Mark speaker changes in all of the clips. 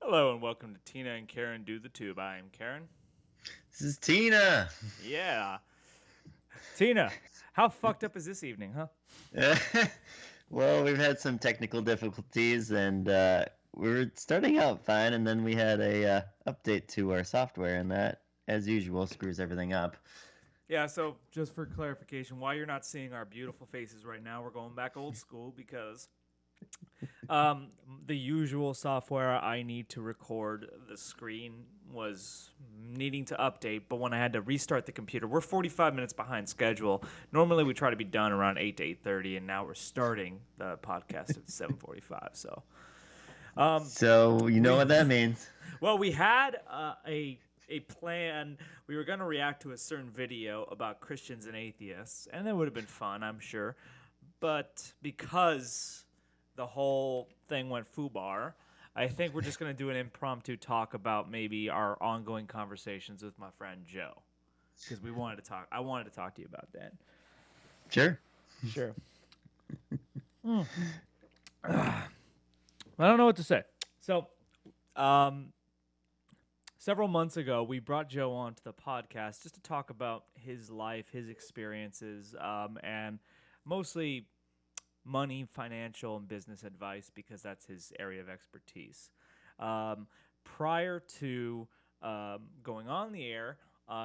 Speaker 1: Hello and welcome to Tina and Karen Do the Tube. I am Karen.
Speaker 2: This is Tina.
Speaker 1: Yeah. Tina, how fucked up is this evening, huh?
Speaker 2: Well, we've had some technical difficulties, and we were starting out fine, and then we had a update to our software, and that, as usual, screws everything up.
Speaker 1: Yeah, so just for clarification, why you're not seeing our beautiful faces right now, we're going back old school because the usual software I need to record the screen was needing to update, but when I had to restart the computer, we're 45 minutes behind schedule. Normally we try to be done around 8 to 8:30, and now we're starting the podcast at 7:45.
Speaker 2: So you know what that means.
Speaker 1: Well, we had a plan. We were going to react to a certain video about Christians and atheists, and it would have been fun, I'm sure. But because the whole thing went foobar, I think we're just going to do an impromptu talk about maybe our ongoing conversations with my friend Joe, because we wanted to talk. I wanted to talk to you about that.
Speaker 2: Sure.
Speaker 1: Sure. I don't know what to say. So, several months ago, we brought Joe on to the podcast just to talk about his life, his experiences, and mostly money, financial, and business advice because that's his area of expertise. Prior to going on the air,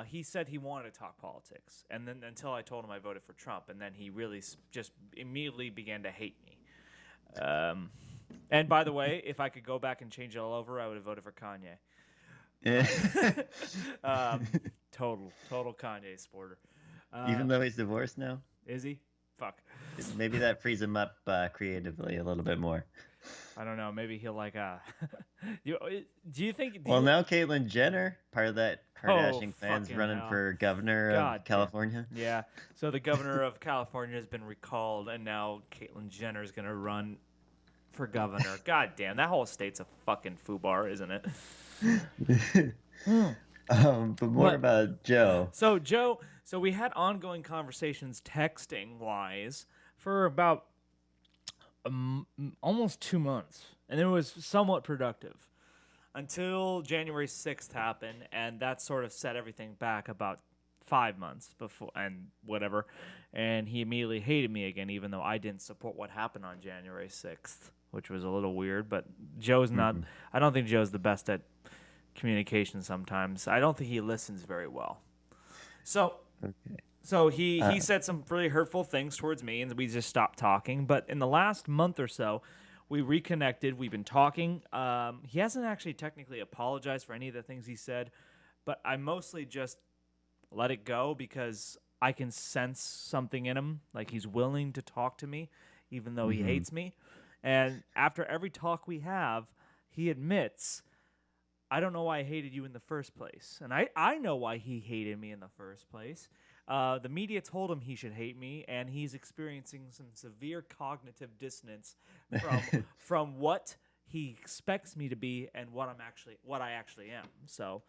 Speaker 1: he said he wanted to talk politics, and then until I told him I voted for Trump, and then he really just immediately began to hate me. And by the way, if I could go back and change it all over, I would have voted for Kanye. Total Kanye supporter.
Speaker 2: Even though he's divorced now?
Speaker 1: Is he? Fuck.
Speaker 2: Maybe that frees him up creatively a little bit more.
Speaker 1: I don't know. Maybe he'll like. Do you think?
Speaker 2: Well, now Caitlyn Jenner, part of that Kardashian clan's
Speaker 1: fucking
Speaker 2: running
Speaker 1: hell.
Speaker 2: for governor of California.
Speaker 1: Yeah. So the governor of California has been recalled, and now Caitlyn Jenner is gonna run for governor. God damn, that whole state's a fucking foobar, isn't it?
Speaker 2: But more about Joe.
Speaker 1: So we had ongoing conversations texting wise for about almost 2 months, and it was somewhat productive until January 6th happened, and that sort of set everything back about 5 months before and whatever. And he immediately hated me again, even though I didn't support what happened on January 6th, which was a little weird. But Joe's not. I don't think Joe's the best at communication sometimes. I don't think he listens very well. So he said some really hurtful things towards me, and we just stopped talking. But in the last month or so, we reconnected. We've been talking. He hasn't actually technically apologized for any of the things he said, but I mostly just let it go because I can sense something in him. Like he's willing to talk to me, even though he hates me. And after every talk we have, he admits, I don't know why I hated you in the first place. And I know why he hated me in the first place. The media told him he should hate me, and he's experiencing some severe cognitive dissonance from what he expects me to be and what I actually am. So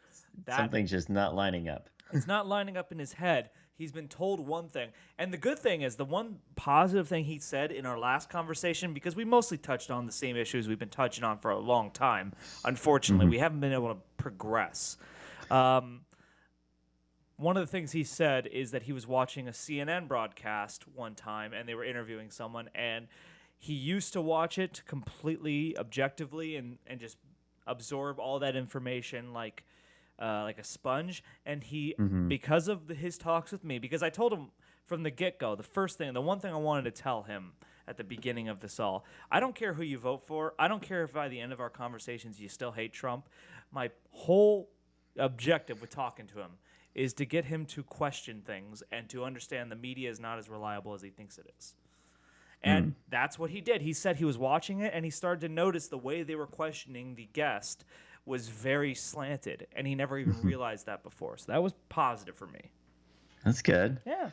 Speaker 2: Something's just not lining up.
Speaker 1: It's not lining up in his head. He's been told one thing. And the good thing is the one positive thing he said in our last conversation, because we mostly touched on the same issues we've been touching on for a long time. Unfortunately, we haven't been able to progress. One of the things he said is that he was watching a CNN broadcast one time, and they were interviewing someone, and he used to watch it completely objectively and just absorb all that information like a sponge. And he, because of his talks with me, because I told him from the get-go, the one thing I wanted to tell him at the beginning of this all, I don't care who you vote for. I don't care if by the end of our conversations you still hate Trump. My whole objective with talking to him is to get him to question things and to understand the media is not as reliable as he thinks it is. And that's what he did. He said he was watching it, and he started to notice the way they were questioning the guest was very slanted, and he never even realized that before. So that was positive for me.
Speaker 2: That's good.
Speaker 1: Yeah.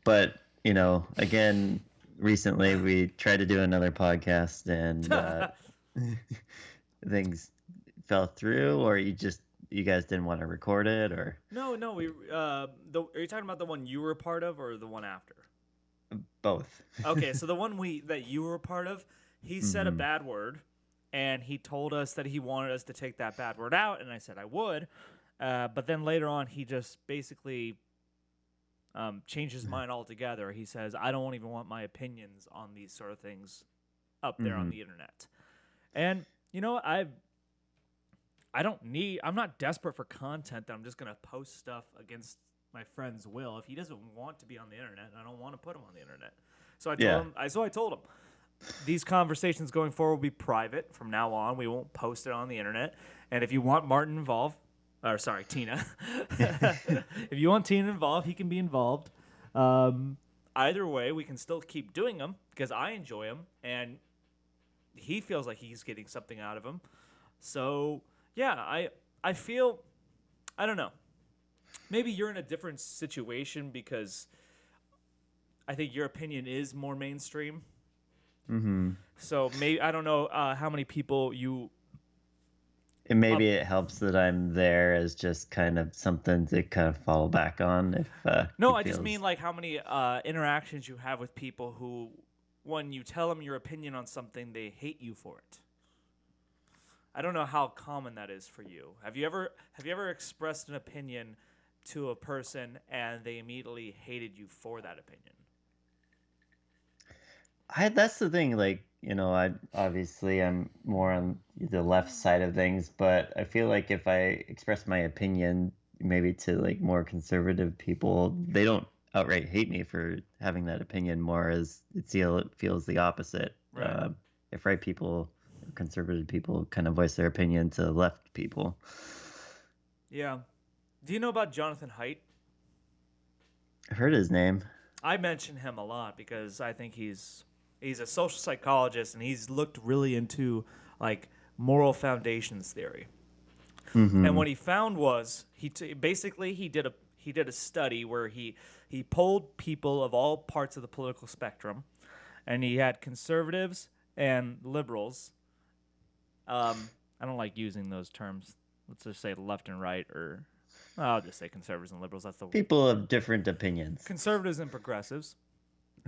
Speaker 2: But, again, recently we tried to do another podcast, and things fell through, or you guys didn't want to record it, or?
Speaker 1: No. Are you talking about the one you were a part of, or the one after?
Speaker 2: both.
Speaker 1: Okay, so the one that you were a part of, he said a
Speaker 2: Hmm.
Speaker 1: bad word, and he told us that he wanted us to take that bad word out, and I said I would. But then later on, he just basically changed his mind altogether. He says, I don't even want my opinions on these sort of things up there on
Speaker 2: Hmm.
Speaker 1: the internet. And, you know, I'm not desperate for content that I'm just going to post stuff against my friend's will. If he doesn't want to be on the internet, I don't want to put him on the internet. So
Speaker 2: Yeah.
Speaker 1: I told him, these conversations going forward will be private from now on. We won't post it on the internet. And if you want Martin involved, or sorry, Tina, if you want Tina involved, he can be involved. Either way, we can still keep doing them because I enjoy them and he feels like he's getting something out of them. So yeah, I feel, I don't know. Maybe you're in a different situation because I think your opinion is more mainstream.
Speaker 2: Hmm.
Speaker 1: So maybe I don't know how many people you.
Speaker 2: And maybe it helps that I'm there as just kind of something to kind of fall back on if
Speaker 1: No,
Speaker 2: he
Speaker 1: I just mean
Speaker 2: feels.
Speaker 1: like how many interactions you have with people who, when you tell them your opinion on something, they hate you for it. I don't know how common that is for you. Have you ever expressed an opinion to a person and they immediately hated you for that opinion?
Speaker 2: That's the thing, like, I obviously I'm more on the left side of things, but I feel like if I express my opinion maybe to like more conservative people, they don't outright hate me for having that opinion, more as it feels the opposite.
Speaker 1: Right.
Speaker 2: If right people, conservative people kind of voice their opinion to left people.
Speaker 1: Yeah. Do you know about Jonathan Haidt?
Speaker 2: I heard his name.
Speaker 1: I mention him a lot because I think he's a social psychologist and he's looked really into like moral foundations theory. And
Speaker 2: Mm-hmm.
Speaker 1: what he found was basically he did a study where he polled people of all parts of the political spectrum, and he had conservatives and liberals. I don't like using those terms. Let's just say left and right, or I'll just say conservatives and liberals. That's the
Speaker 2: People of different opinions.
Speaker 1: conservatives and progressives.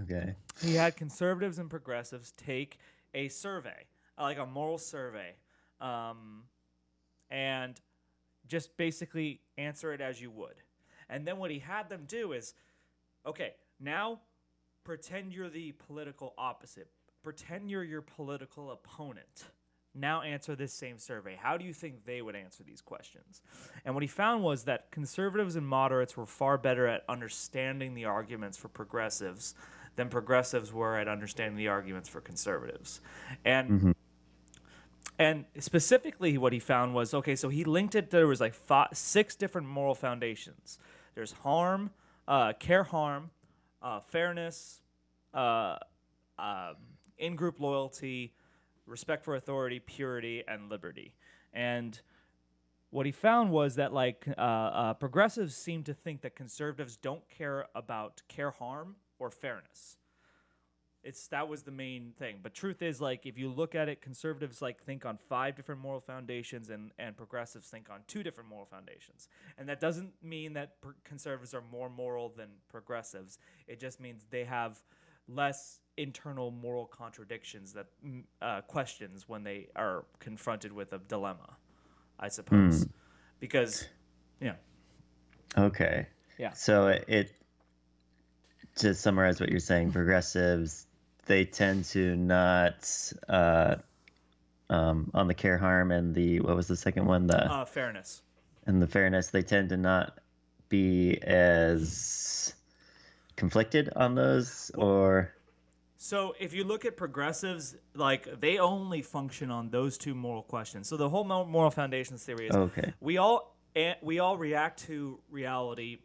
Speaker 2: Okay.
Speaker 1: He had conservatives and progressives take a survey, like a moral survey, um, and just basically answer it as you would. And then what he had them do is, okay, now pretend you're the political opposite. Pretend you're your political opponent. Now answer this same survey. How do you think they would answer these questions? And what he found was that conservatives and moderates were far better at understanding the arguments for progressives than progressives were at understanding the arguments for conservatives. And
Speaker 2: Mm-hmm.
Speaker 1: and specifically, what he found was okay. So he linked it. There was like six different moral foundations. There's harm, care harm, fairness, uh, um in-group loyalty, respect for authority, purity, and liberty. And what he found was that like progressives seem to think that conservatives don't care about care harm or fairness. That was the main thing. But truth is, like, if you look at it, conservatives like think on five different moral foundations, and progressives think on two different moral foundations. And that doesn't mean that conservatives are more moral than progressives. It just means they have less internal moral contradictions that questions when they are confronted with a dilemma, I suppose.
Speaker 2: Mm.
Speaker 1: Because, yeah,
Speaker 2: Okay.
Speaker 1: yeah.
Speaker 2: So to summarize what you're saying, progressives, they tend to not on the care harm and the what was the second one,
Speaker 1: Fairness.
Speaker 2: and the fairness, they tend to not be as conflicted on those,
Speaker 1: Well,
Speaker 2: or
Speaker 1: so if you look at progressives, like they only function on those two moral questions. So the whole moral foundations theory is
Speaker 2: okay.
Speaker 1: we all react to reality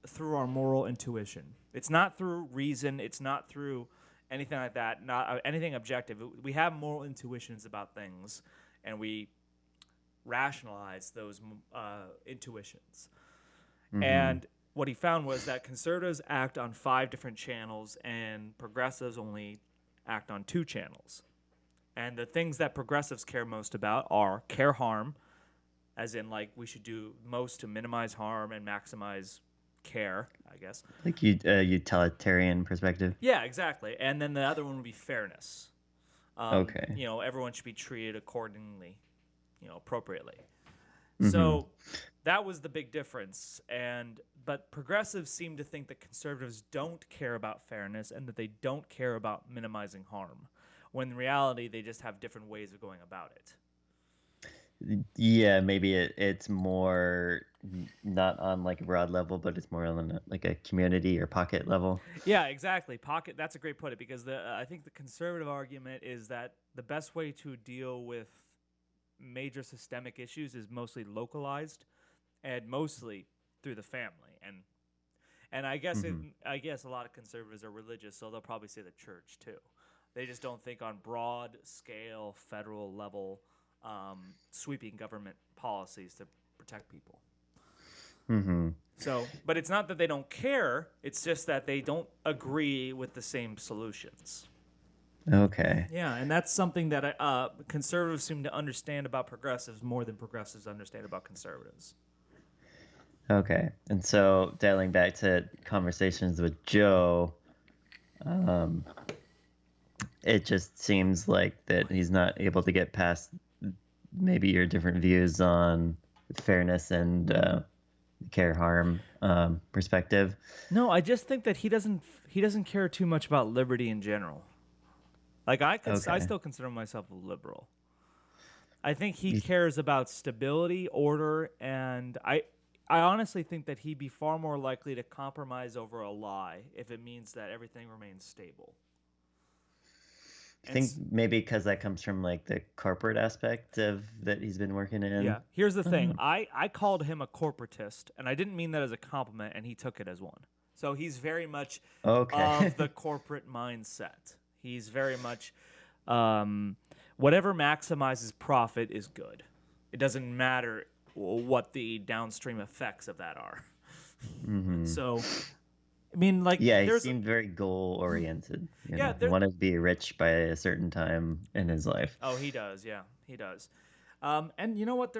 Speaker 1: through our moral intuition. It's not through reason. It's not through anything like that. Not anything objective. We have moral intuitions about things, and we rationalize those intuitions.
Speaker 2: Mm-hmm.
Speaker 1: And what he found was that conservatives act on five different channels and progressives only act on two channels. And the things that progressives care most about are care harm, as in like we should do most to minimize harm and maximize care, I guess.
Speaker 2: Like a utilitarian perspective.
Speaker 1: Yeah, exactly. And then the other one would be fairness.
Speaker 2: Okay.
Speaker 1: Everyone should be treated accordingly, appropriately.
Speaker 2: Mm-hmm.
Speaker 1: So that was the big difference. But progressives seem to think that conservatives don't care about fairness and that they don't care about minimizing harm, when in reality they just have different ways of going about it.
Speaker 2: Yeah, maybe it's more not on like a broad level, but it's more on like a community or pocket level.
Speaker 1: Yeah, exactly. Pocket. That's a great put it, because I think the conservative argument is that the best way to deal with major systemic issues is mostly localized and mostly through the family. And I guess a lot of conservatives are religious, so they'll probably say the church too. They just don't think on broad scale, federal level, sweeping government policies to protect people.
Speaker 2: Mm-hmm.
Speaker 1: So, but it's not that they don't care. It's just that they don't agree with the same solutions.
Speaker 2: Okay.
Speaker 1: Yeah, and that's something that conservatives seem to understand about progressives more than progressives understand about conservatives.
Speaker 2: Okay. And so dialing back to conversations with Joe, um, it just seems like that he's not able to get past maybe your different views on fairness and care harm perspective.
Speaker 1: No, I just think that he doesn't care too much about liberty in general. Like I
Speaker 2: Okay.
Speaker 1: still consider myself a liberal. I think he
Speaker 2: You-
Speaker 1: cares about stability, order, and I honestly think that he'd be far more likely to compromise over a lie if it means that everything remains stable.
Speaker 2: I
Speaker 1: And
Speaker 2: think maybe because that comes from like the corporate aspect of that he's been working in.
Speaker 1: yeah, here's the thing.
Speaker 2: Um,
Speaker 1: I called him a corporatist, and I didn't mean that as a compliment, and he took it as one. So he's very much
Speaker 2: okay.
Speaker 1: of the corporate mindset. He's very much whatever maximizes profit is good. It doesn't matter what the downstream effects of that are.
Speaker 2: hmm
Speaker 1: So, I mean, like,
Speaker 2: Yeah, he
Speaker 1: there's
Speaker 2: seemed very goal oriented.
Speaker 1: yeah,
Speaker 2: He wanted to be rich by a certain time in his life.
Speaker 1: oh, he does, yeah, he does. And you know what?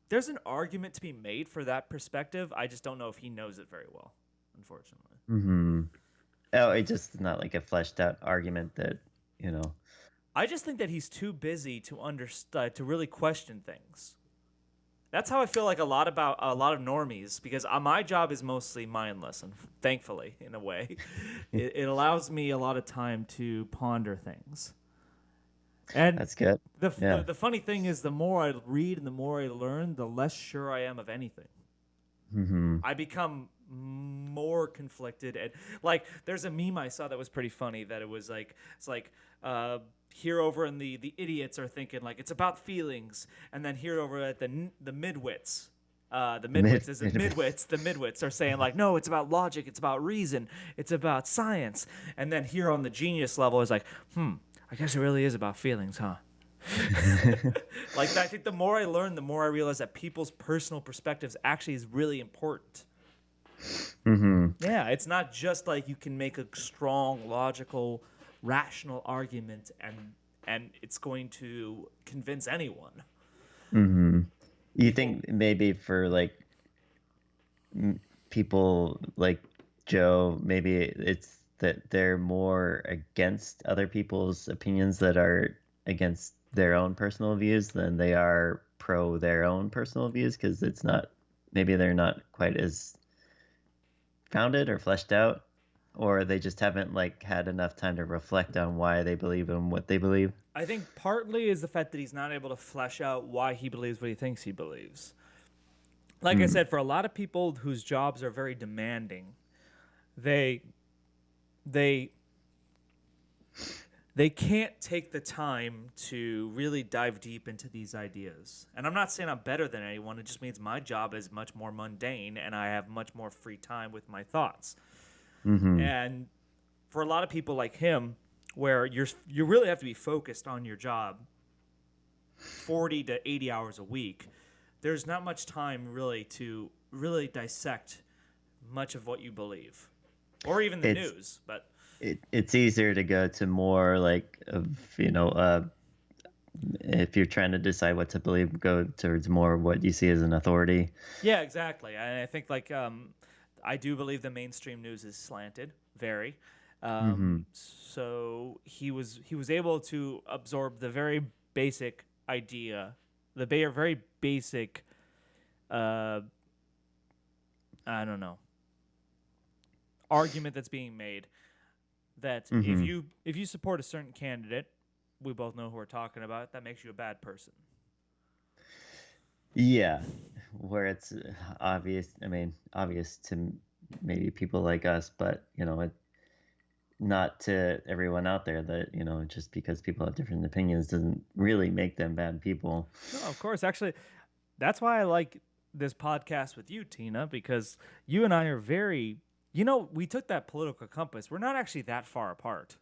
Speaker 1: There's an argument to be made for that perspective. I just don't know if he knows it very well, unfortunately.
Speaker 2: hmm Oh, it just not like a fleshed out argument that, you know.
Speaker 1: I just think that he's too busy to really question things. That's how I feel like about a lot of normies, because my job is mostly mindless, and thankfully, in a way, it allows me a lot of time to ponder things. And
Speaker 2: That's good. Yeah.
Speaker 1: the funny thing is, the more I read and the more I learn, the less sure I am of anything.
Speaker 2: hmm
Speaker 1: I become more conflicted, and like there's a meme I saw that was pretty funny, that it's like here over in the idiots are thinking like it's about feelings, and then here over at the midwits, the midwits is it midwits the midwits are saying like, no, it's about logic, it's about reason, it's about science, and then here on the genius level is like, I guess it really is about feelings, huh? Like, I think the more I learn, the more I realize that people's personal perspectives actually is really important.
Speaker 2: hmm
Speaker 1: Yeah, it's not just like you can make a strong, logical, rational argument and it's going to convince anyone.
Speaker 2: hmm You
Speaker 1: People,
Speaker 2: think maybe for like people like Joe, maybe it's that they're more against other people's opinions that are against their own personal views than they are pro their own personal views, because it's not, maybe they're not quite as founded or fleshed out, or they just haven't like had enough time to reflect on why they believe in what they believe.
Speaker 1: I think partly is the fact that he's not able to flesh out why he believes what he thinks he believes. Like I said, for a lot of people whose jobs are very demanding, they they can't take the time to really dive deep into these ideas. And I'm not saying I'm better than anyone. It just means my job is much more mundane and I have much more free time with my thoughts.
Speaker 2: hmm
Speaker 1: And for a lot of people like him, where you really have to be focused on your job 40 to 80 hours a week, there's not much time really to really dissect much of what you believe, or even the
Speaker 2: It's
Speaker 1: news. But
Speaker 2: it's easier to go to more like of if you're trying to decide what to believe, go towards more what you see as an authority.
Speaker 1: Yeah, exactly. And I think I do believe the mainstream news is slanted, very.
Speaker 2: Mm-hmm.
Speaker 1: So he was able to absorb the very basic idea, very basic. Uh, I don't know, argument that's being made that
Speaker 2: Mm-hmm.
Speaker 1: if you support a certain candidate, we both know who we're talking about. That makes you a bad person.
Speaker 2: Yeah, where it's obvious. I mean, obvious to maybe people like us, but not to everyone out there that just because people have different opinions doesn't really make them bad people.
Speaker 1: No, of course. Actually, that's why I like this podcast with you, Tina, because you and I are very. We took that political compass. We're not actually that far apart.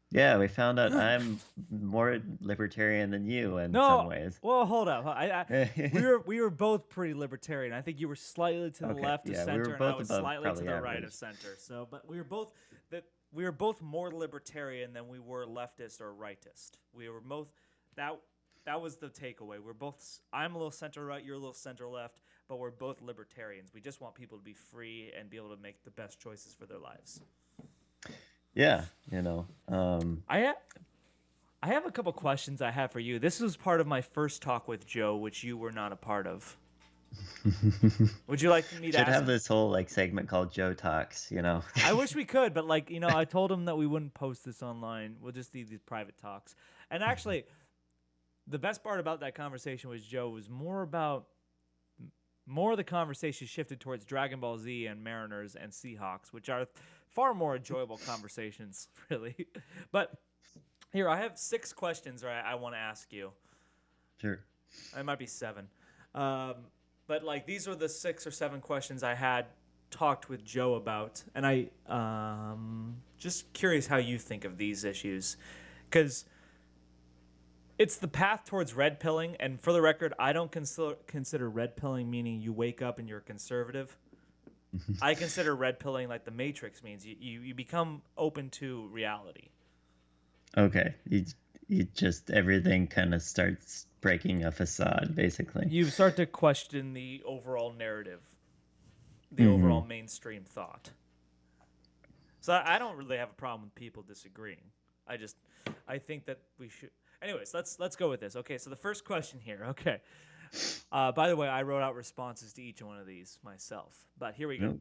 Speaker 2: Yeah, we found out I'm more libertarian than you in some
Speaker 1: No,
Speaker 2: ways.
Speaker 1: well, hold up. We were both pretty libertarian. I think you were slightly to the
Speaker 2: Okay,
Speaker 1: left of
Speaker 2: yeah, we were
Speaker 1: center, and I
Speaker 2: both
Speaker 1: was
Speaker 2: above
Speaker 1: slightly to
Speaker 2: probably
Speaker 1: the right of
Speaker 2: average.
Speaker 1: center. So, but we were both more libertarian than we were leftist or rightist. We were both that. That was the takeaway. We're both. I'm a little center right. You're a little center left. But we're both libertarians. We just want people to be free and be able to make the best choices for their lives.
Speaker 2: Yeah,
Speaker 1: I ha- I have a couple questions I have for you. This was part of my first talk with Joe, which you were not a part of. Would you like me to
Speaker 2: should
Speaker 1: ask?
Speaker 2: have this whole segment called Joe Talks.
Speaker 1: I wish we could, but I told him that we wouldn't post this online. We'll just do these private talks. And actually, the best part about that conversation with Joe was more of the conversation shifted towards Dragon Ball Z and Mariners and Seahawks, which are far more enjoyable conversations, really. But here, I have 6 questions I want to ask you.
Speaker 2: Sure.
Speaker 1: It might be 7. But these were the 6 or 7 questions I had talked with Joe about, and I just curious how you think of these issues, because it's the path towards red pilling. And for the record, I don't consider red pilling meaning you wake up and you're conservative. I consider red pilling like the Matrix means you become open to reality.
Speaker 2: Okay. You just everything kind of starts breaking a facade, basically.
Speaker 1: You start to question the overall narrative, the
Speaker 2: Mm-hmm.
Speaker 1: overall mainstream thought. So I don't really have a problem with people disagreeing. I think that we should. Anyways, let's go with this. Okay, so the first question here. Okay. By the way, I wrote out responses to each one of these myself. But here we go.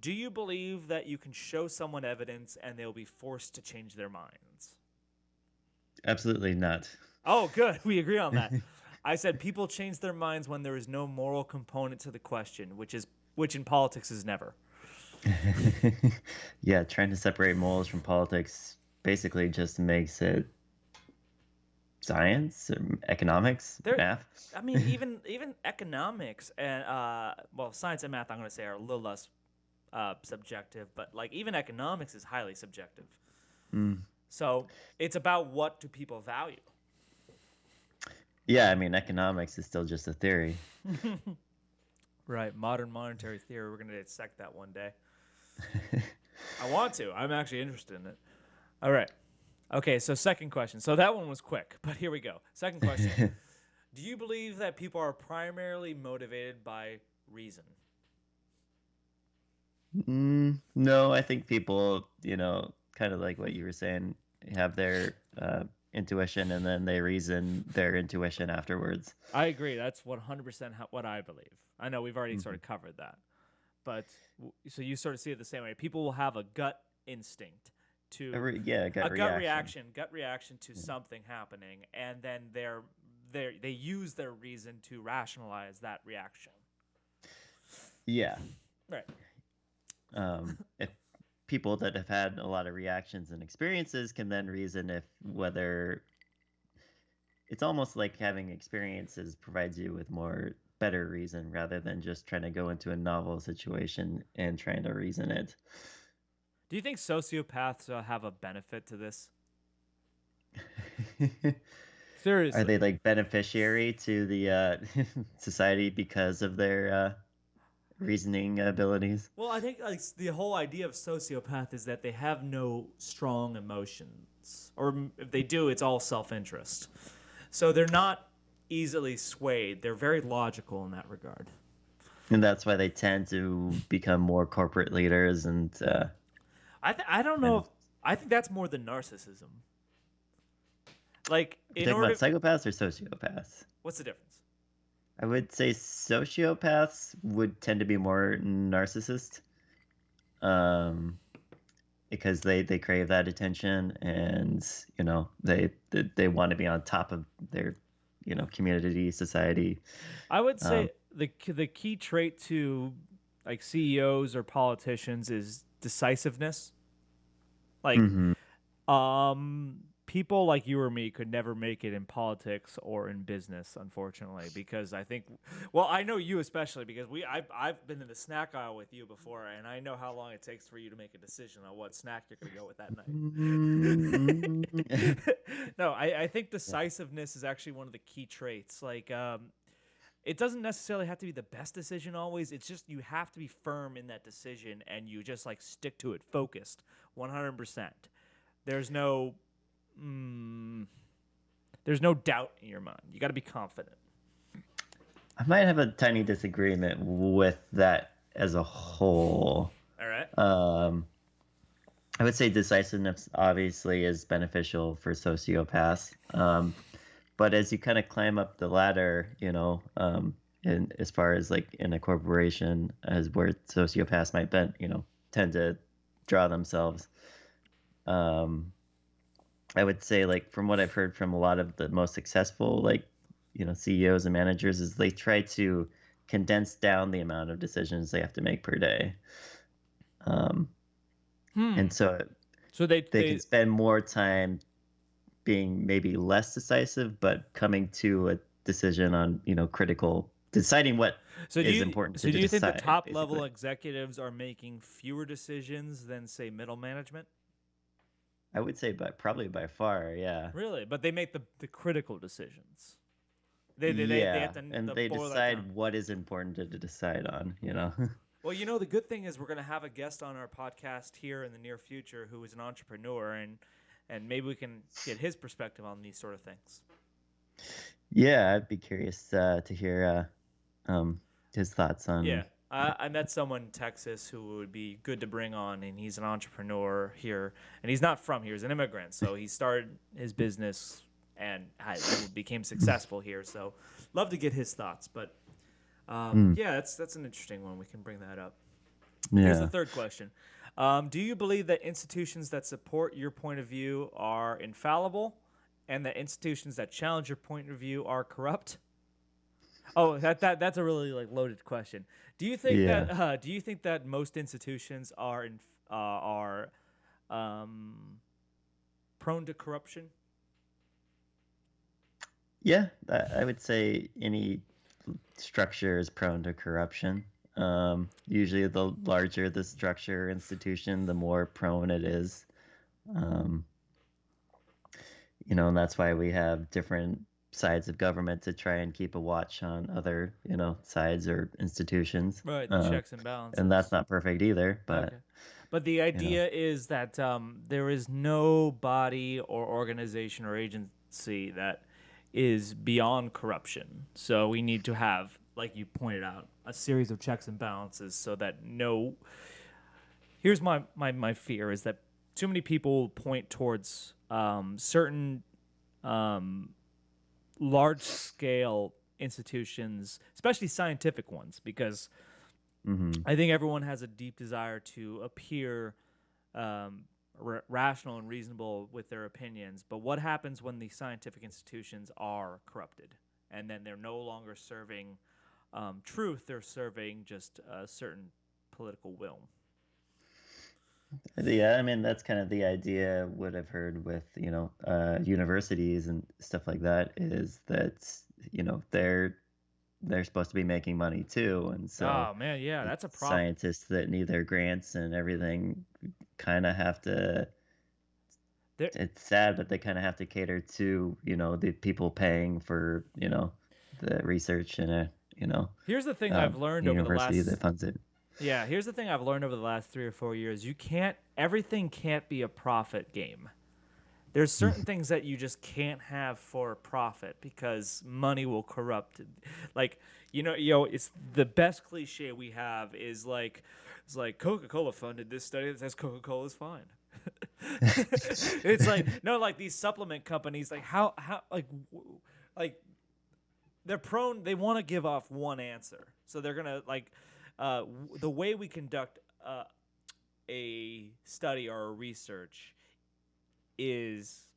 Speaker 1: Do you believe that you can show someone evidence and they'll be forced to change their minds?
Speaker 2: Absolutely not.
Speaker 1: Oh, good. We agree on that. I said people change their minds when there is no moral component to the question, which in politics is never.
Speaker 2: Yeah, trying to separate morals from politics basically just makes it science, or economics, math.
Speaker 1: I mean, even economics and science and math, I'm going to say, are a little less subjective, but even economics is highly subjective. So it's about what do people value.
Speaker 2: Yeah, I mean, economics is still just a theory.
Speaker 1: Right, modern monetary theory. We're going to dissect that one day. I want to. I'm actually interested in it. All right. Okay, so second question. So that one was quick, but here we go. Second question. Do you believe that people are primarily motivated by reason?
Speaker 2: No, I think people, kind of like what you were saying, have their intuition and then they reason their intuition afterwards.
Speaker 1: I agree. That's 100% what I believe. I know we've already sort of covered that. But so you sort of see it the same way. People will have a gut instinct to gut reaction to something happening, and then they use their reason to rationalize that reaction.
Speaker 2: Yeah.
Speaker 1: Right.
Speaker 2: If people that have had a lot of reactions and experiences can then reason if whether it's almost like having experiences provides you with better reason rather than just trying to go into a novel situation and trying to reason it.
Speaker 1: Do you think sociopaths have a benefit to this? Seriously.
Speaker 2: Are they beneficiary to the society because of their reasoning abilities.
Speaker 1: Well, I think like the whole idea of sociopath is that they have no strong emotions, or if they do, it's all self-interest. So they're not easily swayed. They're very logical in that regard.
Speaker 2: And that's why they tend to become more corporate leaders and
Speaker 1: I don't know
Speaker 2: and
Speaker 1: if I think that's more than narcissism. Like
Speaker 2: you
Speaker 1: in
Speaker 2: talking about
Speaker 1: order,
Speaker 2: psychopaths or sociopaths?
Speaker 1: what's the difference?
Speaker 2: I would say sociopaths would tend to be more narcissist, um, because they crave that attention, and they want to be on top of their community, society.
Speaker 1: I would
Speaker 2: Um,
Speaker 1: say the key trait to like CEOs or politicians is decisiveness. Like
Speaker 2: mhm.
Speaker 1: people like you or me could never make it in politics or in business, unfortunately, because I think, well, I know you especially because I've been in the snack aisle with you before, and I know how long it takes for you to make a decision on what snack you're gonna go with that
Speaker 2: Mhm.
Speaker 1: night. No, I think decisiveness is actually one of the key traits. Like, it doesn't necessarily have to be the best decision always. It's just you have to be firm in that decision, and you just like stick to it, focused, 100%. There's no mm, there's no doubt in your mind. You got to be confident.
Speaker 2: I might have a tiny disagreement with that as a whole.
Speaker 1: All right.
Speaker 2: Um, I would say decisiveness obviously is beneficial for sociopaths. But as you kind of climb up the ladder, in as far as like in a corporation, as where sociopaths might tend to draw themselves. Um, I would say, like, from what I've heard from a lot of the most successful, like, CEOs and managers, is they try to condense down the amount of decisions they have to make per day. Um, and so
Speaker 1: So
Speaker 2: they can spend more time being maybe less decisive, but coming to a decision on, critical, deciding what is important
Speaker 1: so
Speaker 2: to
Speaker 1: do you think the
Speaker 2: decide,
Speaker 1: top
Speaker 2: basically.
Speaker 1: level executives are making fewer decisions than say middle management?
Speaker 2: I would say probably by far, yeah.
Speaker 1: Really? But they make the critical decisions. They
Speaker 2: Yeah,
Speaker 1: have to
Speaker 2: and
Speaker 1: the
Speaker 2: they
Speaker 1: boil that down.
Speaker 2: decide what is important to decide on.
Speaker 1: Well, the good thing is we're going to have a guest on our podcast here in the near future who is an entrepreneur, and maybe we can get his perspective on these sort of things.
Speaker 2: Yeah, I'd be curious to hear his thoughts
Speaker 1: Yeah.
Speaker 2: on.
Speaker 1: I met someone in Texas who would be good to bring on, and he's an entrepreneur here, and he's not from here; he's an immigrant. So he started his business and became successful here. So, love to get his thoughts. But yeah, that's an interesting one. We can bring that up. Here's the
Speaker 2: Yeah.
Speaker 1: third question: do you believe that institutions that support your point of view are infallible, and that institutions that challenge your point of view are corrupt? Oh, that's a really like loaded question.
Speaker 2: Yeah.
Speaker 1: Do you think that most institutions are um, prone to corruption?
Speaker 2: Yeah, I would say any structure is prone to corruption. Usually, the larger the structure or institution, the more prone it is. Um, and that's why we have different sides of government to try and keep a watch on other, sides or institutions.
Speaker 1: Right, the checks and
Speaker 2: And that's
Speaker 1: balances.
Speaker 2: not perfect either, but
Speaker 1: Okay. But the
Speaker 2: you know,
Speaker 1: idea is that there is no body or organization or agency that is beyond corruption. So we need to have, like you pointed out, a series of checks and balances so that no. Here's my fear is that too many people point towards certain large scale institutions, especially scientific ones, because
Speaker 2: hmm
Speaker 1: I think everyone has a deep desire to appear rational and reasonable with their opinions. But what happens when the scientific institutions are corrupted and then they're no longer serving truth? They're serving just a certain political will.
Speaker 2: Yeah, I mean that's kind of the idea. What I've heard with universities and stuff like that is that they're supposed to be making money too, and so
Speaker 1: Oh man, yeah,
Speaker 2: the
Speaker 1: that's a problem.
Speaker 2: scientists that need their grants and everything kind of have to.
Speaker 1: There,
Speaker 2: It's sad, but they kind of have to cater to the people paying for the research and
Speaker 1: Here's the thing I've learned over the
Speaker 2: university that
Speaker 1: last
Speaker 2: funds it.
Speaker 1: Yeah, here's the thing I've learned over the last 3 or 4 years. Everything can't be a profit game. There's certain things that you just can't have for profit because money will corrupt. Like, it's the best cliche we have is like, it's like Coca-Cola funded this study that says Coca-Cola's fine. It's like, no, like these supplement companies, like like they want to give off one answer. So they're going to the way we conduct a study or a research is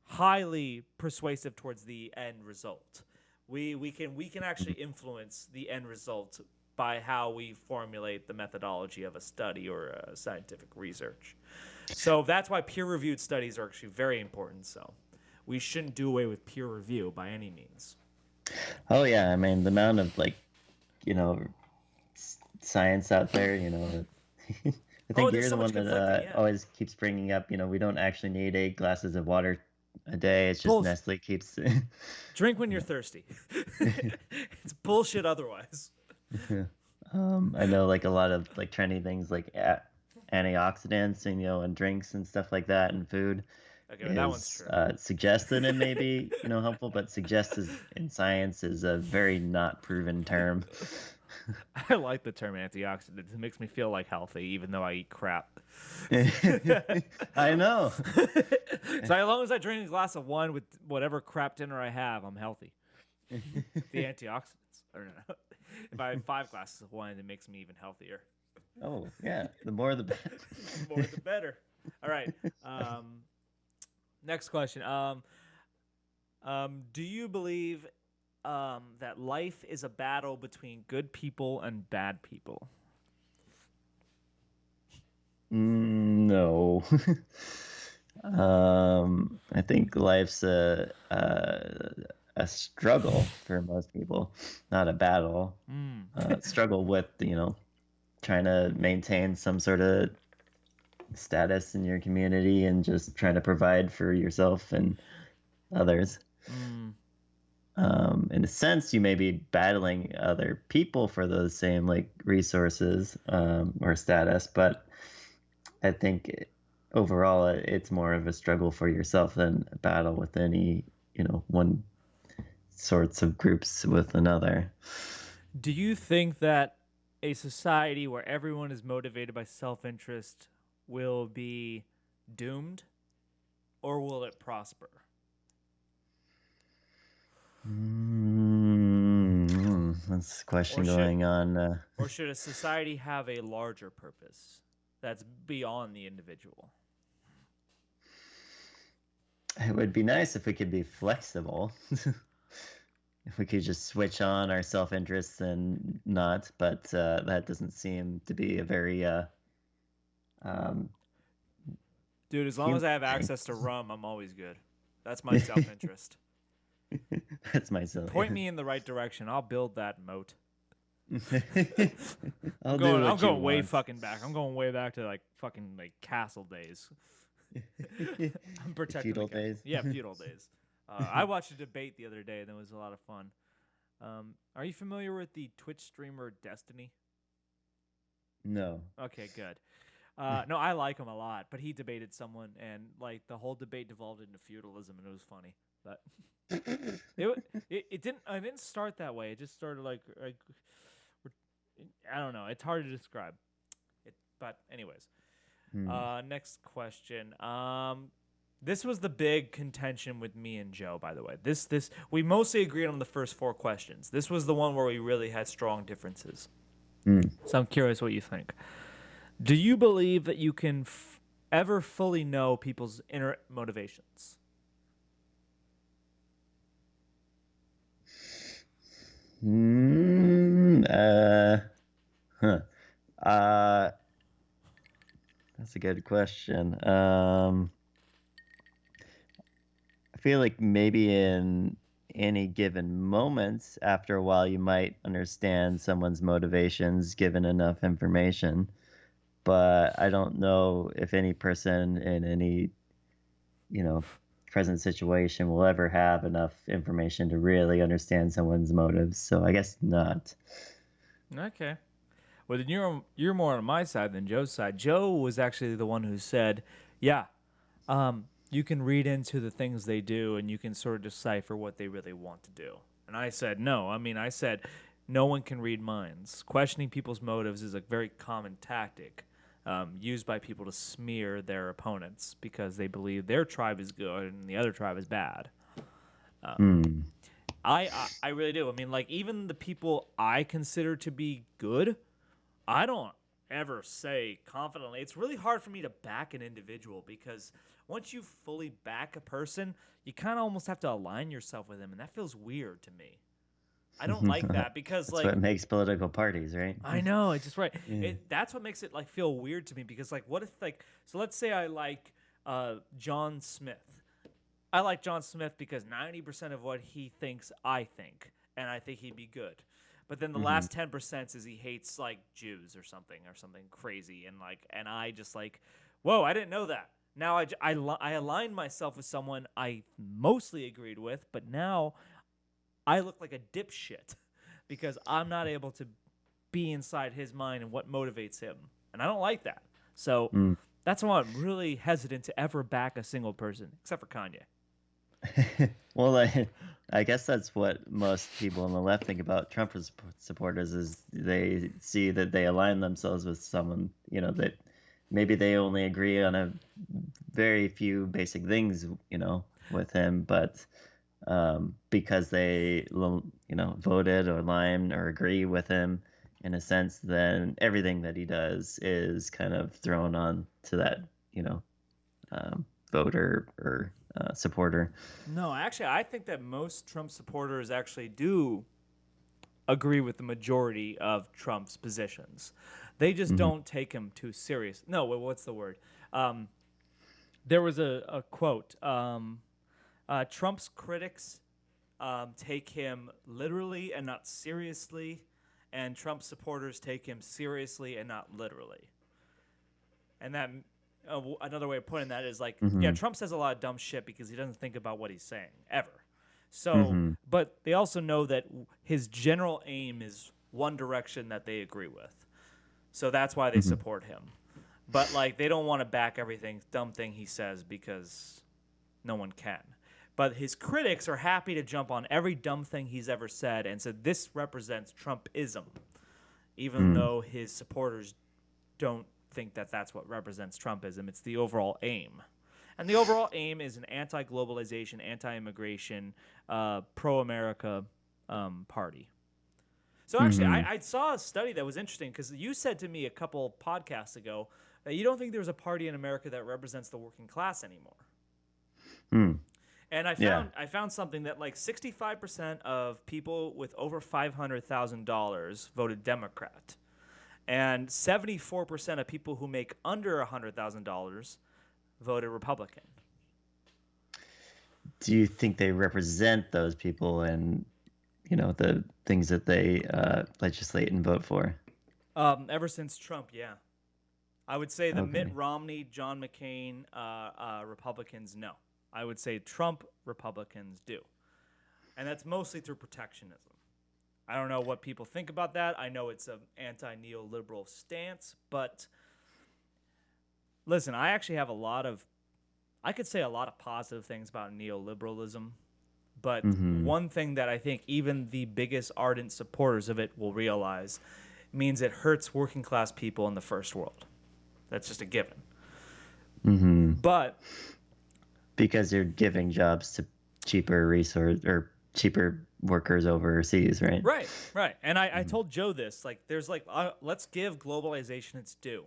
Speaker 1: highly persuasive towards the end result. We can actually influence the end result by how we formulate the methodology of a study or a scientific research. So that's why peer-reviewed studies are actually very important. So we shouldn't do away with peer review by any means.
Speaker 2: Oh yeah, I mean the amount of science out there, I think you're
Speaker 1: there's
Speaker 2: the
Speaker 1: so
Speaker 2: one
Speaker 1: much
Speaker 2: that
Speaker 1: conflicting, yeah.
Speaker 2: always keeps bringing up, we don't actually need 8 glasses of water a day. It's just
Speaker 1: Bullshit.
Speaker 2: Nestle keeps.
Speaker 1: Drink when you're thirsty. It's bullshit otherwise.
Speaker 2: I know like a lot of like trendy things like antioxidants and and drinks and stuff like that and food
Speaker 1: Okay, that one's true.
Speaker 2: suggested and maybe helpful, but suggested in science is a very not proven term.
Speaker 1: I like the term antioxidants. It makes me feel like healthy, even though I eat crap.
Speaker 2: I know.
Speaker 1: So as long as I drink a glass of wine with whatever crap dinner I have, I'm healthy. The antioxidants. I don't know. If I have 5 glasses of wine, it makes me even healthier.
Speaker 2: Oh yeah, the more the better.
Speaker 1: The more the better. All right. Next question. Do you believe that life is a battle between good people and bad people?
Speaker 2: No. I think life's a struggle for most people, not a battle. Struggle with trying to maintain some sort of status in your community and just trying to provide for yourself and others. In a sense, you may be battling other people for those same like resources or status, but I think overall it's more of a struggle for yourself than a battle with any one sorts of groups with another.
Speaker 1: Do you think that a society where everyone is motivated by self-interest will be doomed, or will it prosper?
Speaker 2: That's a question going on.
Speaker 1: Or should a society have a larger purpose that's beyond the individual?
Speaker 2: It would be nice if we could be flexible. If we could just switch on our self-interests and not, but that doesn't seem to be a very
Speaker 1: dude, as long as I have access to rum, I'm always good. That's my self-interest.
Speaker 2: That's my self.
Speaker 1: Point me in the right direction. I'll build that moat.
Speaker 2: I'm
Speaker 1: going way fucking back. I'm going way back to like fucking like castle days. I'm protecting
Speaker 2: feudal days.
Speaker 1: Yeah, feudal days. I watched a debate the other day, and it was a lot of fun. Are you familiar with the Twitch streamer Destiny?
Speaker 2: No.
Speaker 1: Okay, good. No, I like him a lot, but he debated someone, and like the whole debate devolved into feudalism, and it was funny. But it didn't. I didn't start that way. It just started like I don't know. It's hard to describe. But anyways, next question. This was the big contention with me and Joe, by the way. This we mostly agreed on the first 4 questions. This was the one where we really had strong differences. So I'm curious what you think. Do you believe that you can ever fully know people's inner motivations?
Speaker 2: That's a good question. I feel like maybe in any given moments, after a while, you might understand someone's motivations given enough information. But I don't know if any person in any, present situation will ever have enough information to really understand someone's motives. So I guess not.
Speaker 1: Okay. Well, then you're more on my side than Joe's side. Joe was actually the one who said, "Yeah, you can read into the things they do, and you can sort of decipher what they really want to do." And I said, "No. I mean, I said no one can read minds. Questioning people's motives is a very common tactic." Used by people to smear their opponents because they believe their tribe is good and the other tribe is bad.
Speaker 2: Hmm.
Speaker 1: I really do. I mean, like even the people I consider to be good, I don't ever say confidently. It's really hard for me to back an individual because once you fully back a person, you kind of almost have to align yourself with them, and that feels weird to me. I don't like that because
Speaker 2: That's
Speaker 1: like
Speaker 2: what makes political parties, right?
Speaker 1: I know it's just right.
Speaker 2: Yeah.
Speaker 1: That's what makes it like feel weird to me because like what if like so let's say I like John Smith. I like John Smith because 90% of what he thinks I think, and I think he'd be good. But then the
Speaker 2: Hmm.
Speaker 1: last 10% is he hates like Jews or something crazy, and I just like, whoa, I didn't know that. Now I aligned myself with someone I mostly agreed with, but now I look like a dipshit because I'm not able to be inside his mind and what motivates him. And I don't like that. So
Speaker 2: Mm.
Speaker 1: that's why I'm really hesitant to ever back a single person, except for Kanye.
Speaker 2: Well, I guess that's what most people on the left think about Trump supporters is they see that they align themselves with someone, that maybe they only agree on a very few basic things, with him, but because they, voted or aligned or agree with him in a sense, then everything that he does is kind of thrown on to that, voter or supporter.
Speaker 1: No, actually, I think that most Trump supporters actually do agree with the majority of Trump's positions. They just
Speaker 2: Hmm.
Speaker 1: don't take him too serious. No, what's the word? Um, there was a quote. Trump's critics take him literally and not seriously, and Trump supporters take him seriously and not literally. And that another way of putting that is like, yeah,
Speaker 2: Hmm.
Speaker 1: Trump says a lot of dumb shit because he doesn't think about what he's saying ever. So,
Speaker 2: Hmm.
Speaker 1: but they also know that his general aim is one direction that they agree with. So that's why they
Speaker 2: Hmm.
Speaker 1: support him. But like, they don't want to back everything dumb thing he says because no one can. But his critics are happy to jump on every dumb thing he's ever said and said this represents Trumpism, even
Speaker 2: Mm.
Speaker 1: though his supporters don't think that that's what represents Trumpism. It's the overall aim. And the overall aim is an anti globalization, anti immigration, pro America party. So actually,
Speaker 2: Hmm.
Speaker 1: I saw a study that was interesting because you said to me a couple podcasts ago that you don't think there's a party in America that represents the working class anymore.
Speaker 2: Mm.
Speaker 1: And
Speaker 2: Yeah.
Speaker 1: I found something that like 65% of people with over $500,000 voted Democrat, and 74% of people who make under $100,000 voted Republican.
Speaker 2: Do you think they represent those people and the things that they legislate and vote for?
Speaker 1: Ever since Trump, yeah, I would say the Mitt
Speaker 2: Okay.
Speaker 1: Romney, John McCain Republicans, no. I would say Trump Republicans do, and that's mostly through protectionism. I don't know what people think about that. I know it's an anti-neoliberal stance, but listen, I actually have I could say a lot of positive things about neoliberalism, but
Speaker 2: Hmm.
Speaker 1: one thing that I think even the biggest ardent supporters of it will realize means it hurts working class people in the first world. That's just a given.
Speaker 2: Hmm.
Speaker 1: But
Speaker 2: Because you're giving jobs to cheaper resource or cheaper workers overseas, right?
Speaker 1: right, right. And I told Joe this, like there's like let's give globalization its due.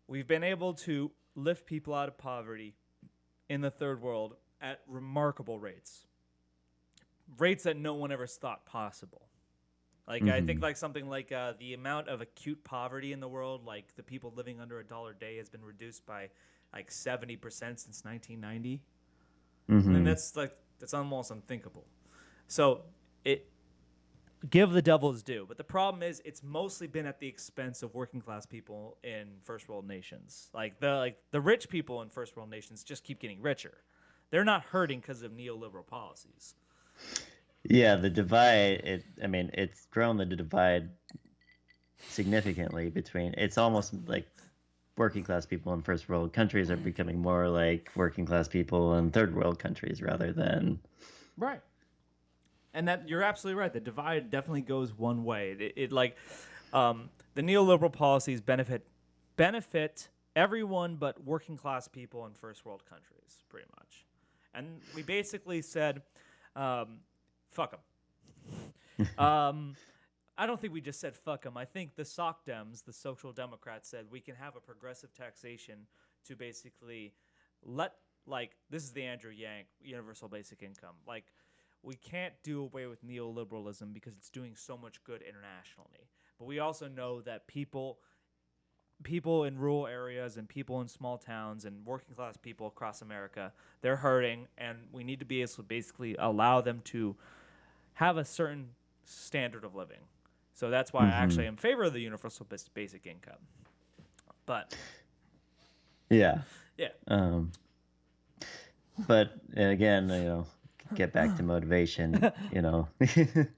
Speaker 1: We've been able to lift people out of poverty in the third world at remarkable rates. Rates that no one ever thought possible. Like I think
Speaker 2: Hmm.
Speaker 1: like something like the amount of acute poverty in the world, like the people living under $1 a day, has been reduced by like 70% since 1990. And
Speaker 2: Hmm.
Speaker 1: that's almost unthinkable. So it give the devil his due, but the problem is it's mostly been at the expense of working class people in first world nations. Like the rich people in first world nations just keep getting richer. They're not hurting because of neoliberal policies.
Speaker 2: Yeah, the divide. It's grown the divide significantly between. It's almost like working class people in first world countries are becoming more like working class people in third world countries rather than.
Speaker 1: Right. And that you're absolutely right. The divide definitely goes one way. The neoliberal policies benefit everyone but working class people in first world countries, pretty much. And we basically said, fuck them. I don't think we just said fuck them. I think the SOC Dems, the Social Democrats, said we can have a progressive taxation to basically this is the Andrew Yang universal basic income. Like, we can't do away with neoliberalism because it's doing so much good internationally. But we also know that people in rural areas and people in small towns and working class people across America, they're hurting, and we need to be able to basically allow them to have a certain standard of living. So that's why I actually am in favor of the universal basic income. But
Speaker 2: Yeah.
Speaker 1: yeah.
Speaker 2: But again, get back to motivation.
Speaker 1: That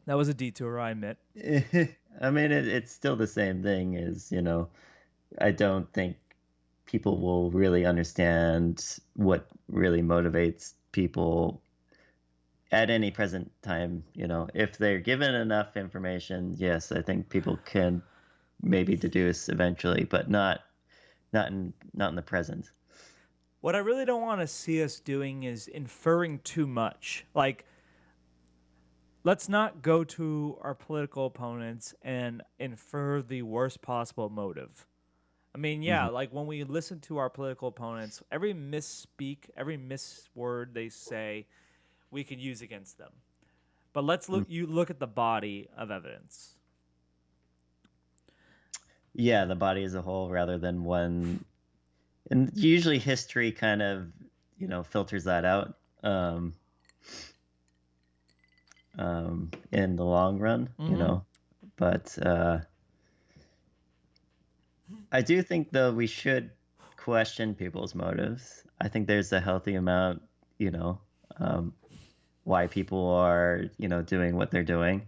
Speaker 1: was a detour, I admit.
Speaker 2: It's still the same thing as, I don't think people will really understand what really motivates people at any present time. If they're given enough information, yes, I think people can maybe deduce eventually, but not in the present.
Speaker 1: What I really don't want to see us doing is inferring too much. Like, let's not go to our political opponents and infer the worst possible motive. I mean, yeah, like when we listen to our political opponents, every misspeak, every misword they say, we can use against them. But let's look at the body of evidence.
Speaker 2: Yeah, the body as a whole rather than one. And usually history kind of, filters that out in the long run, But I do think, though, we should question people's motives. I think there's a healthy amount, why people are, doing what they're doing.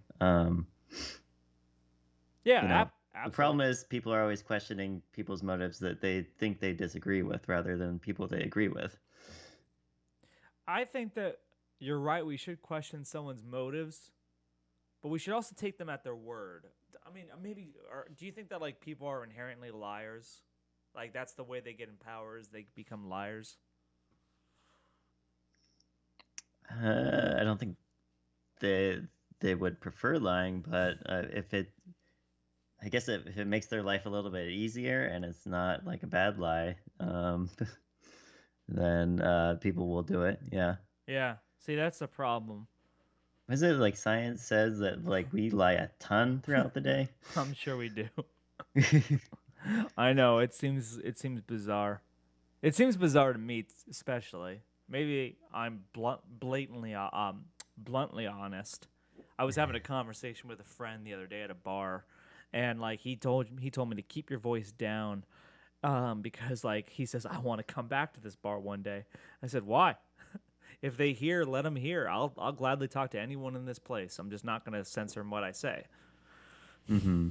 Speaker 1: Yeah,
Speaker 2: The problem is people are always questioning people's motives that they think they disagree with rather than people they agree with.
Speaker 1: I think that you're right. We should question someone's motives, but we should also take them at their word. I mean, do you think that like people are inherently liars? Like that's the way they get in power is they become liars?
Speaker 2: I don't think they would prefer lying, but I guess if it makes their life a little bit easier and it's not like a bad lie, then people will do it. Yeah.
Speaker 1: Yeah. See, that's the problem.
Speaker 2: Is it like science says that like we lie a ton throughout the day?
Speaker 1: I'm sure we do. I know it seems bizarre. It seems bizarre to me, especially. Maybe I'm bluntly honest. I was having a conversation with a friend the other day at a bar, and like he told me to keep your voice down, because like he says I want to come back to this bar one day. I said why? If they hear, let them hear. I'll gladly talk to anyone in this place. I'm just not gonna censor what I say.
Speaker 2: Mm-hmm.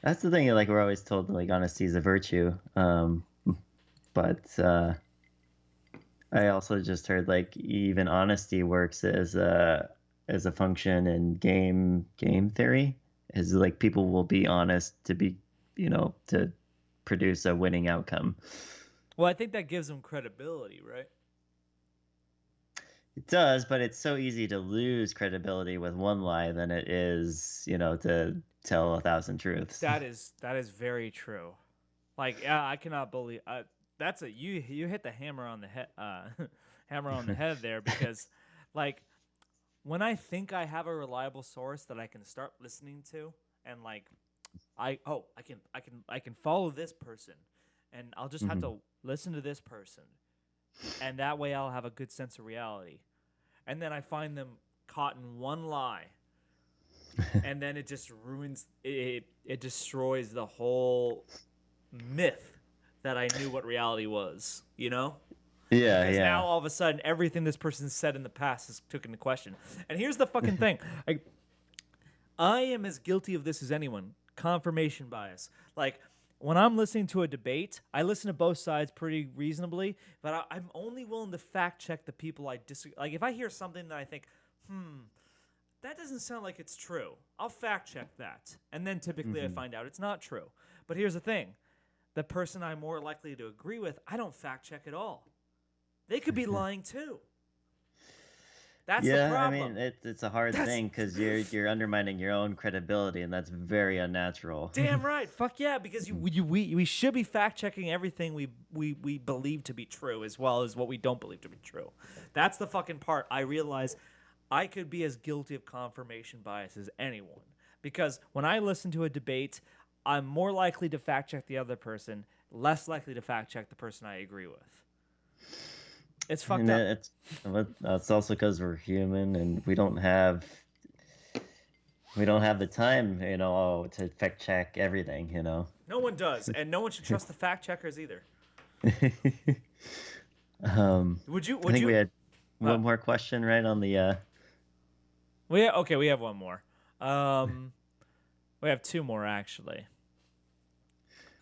Speaker 2: That's the thing. Like we're always told, like honesty is a virtue. But I also just heard like even honesty works as a function in game theory. Is like people will be honest to be, to produce a winning outcome.
Speaker 1: Well, I think that gives them credibility, right?
Speaker 2: It does, but it's so easy to lose credibility with one lie than it is, to tell 1,000 truths.
Speaker 1: That is very true. Like, I cannot believe that's you hit the hammer on the head there because, like, when I think I have a reliable source that I can start listening to and like, I can follow this person, and I'll just have to listen to this person, and that way I'll have a good sense of reality. And then I find them caught in one lie, and then it just ruins it. It destroys the whole myth that I knew what reality was, you know?
Speaker 2: Yeah,
Speaker 1: Because now
Speaker 2: yeah.
Speaker 1: all of a sudden everything this person said in the past is took into question. And here's the fucking thing. I am as guilty of this as anyone. Confirmation bias. Like when I'm listening to a debate, I listen to both sides pretty reasonably, but I'm only willing to fact check the people I disagree. Like if I hear something that I think, that doesn't sound like it's true, I'll fact check that, and then typically I
Speaker 2: Hmm.
Speaker 1: find out it's not true. But here's the thing: the person I'm more likely to agree with, I don't fact check at all. They could be lying too. That's the
Speaker 2: Yeah, I
Speaker 1: problem.
Speaker 2: mean it's a hard
Speaker 1: That's
Speaker 2: thing because you're undermining your own credibility, and that's very unnatural.
Speaker 1: damn right. Fuck yeah, because we should be fact checking everything we believe to be true as well as what we don't believe to be true. That's the fucking part. I realize I could be as guilty of confirmation bias as anyone because when I listen to a debate, I'm more likely to fact check the other person, less likely to fact check the person I agree with. It's fucked
Speaker 2: And
Speaker 1: up.
Speaker 2: that's also because we're human and we don't have the time, to fact check everything.
Speaker 1: No one does, and no one should trust the fact checkers either. Would you?
Speaker 2: I
Speaker 1: Would
Speaker 2: think we
Speaker 1: you?
Speaker 2: had
Speaker 1: Uh,
Speaker 2: one more question, right, on the.
Speaker 1: okay. We have one more. We have two more actually.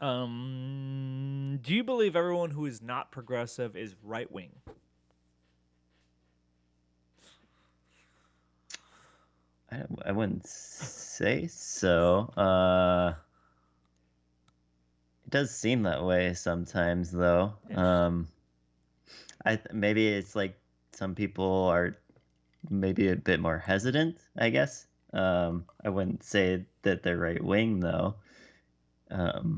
Speaker 1: Do you believe everyone who is not progressive is right wing?
Speaker 2: I wouldn't say so. It does seem that way sometimes, though.
Speaker 1: Interesting.
Speaker 2: Maybe it's like some people are maybe a bit more hesitant, I guess. I wouldn't say that they're right wing though, because